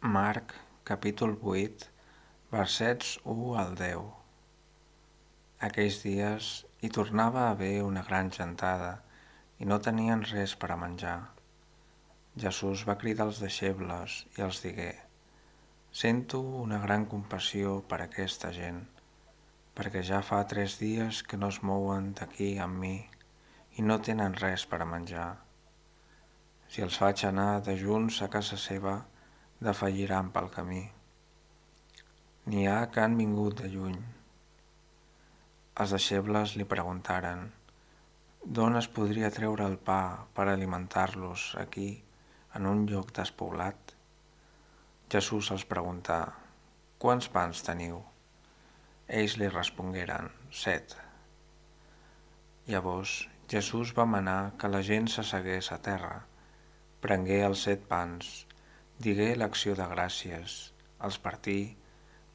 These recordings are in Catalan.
Marc, capítol 8, versets 1 al 10. Aquells dies hi tornava a haver una gran gentada i no tenien res per a menjar. Jesús va cridar als deixebles i els digué: «Sento una gran compassió per aquesta gent, perquè ja fa 3 dies que no es mouen d'aquí amb mi i no tenen res per a menjar. Si els faig anar de junts a casa seva, defalliran pel camí. N'hi ha que han vingut de lluny». Els deixebles li preguntaren: «D'on es podria treure el pa per alimentar-los aquí, en un lloc despoblat?» Jesús els preguntà: «Quants pans teniu?» Ells li respongueren: 7. Llavors Jesús va manar que la gent s'assegués a terra. Prengué els 7 pans, digué l'acció de gràcies, els partí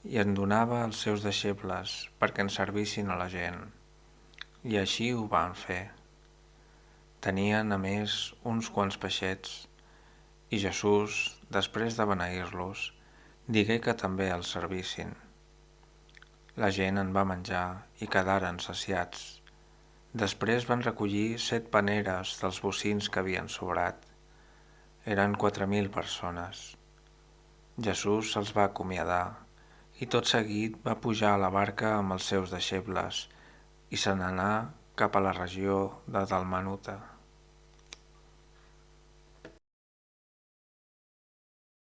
i en donava als seus deixebles perquè en servissin a la gent. I així ho van fer. Tenien, a més, uns quants peixets, i Jesús, després de beneir-los, digué que també els servissin. La gent en va menjar i quedaren saciats. Després van recollir 7 paneres dels bocins que havien sobrat. Eren 4.000 persones. Jesús se'ls va acomiadar i tot seguit va pujar a la barca amb els seus deixebles i se n'anà cap a la regió de Dalmanuta.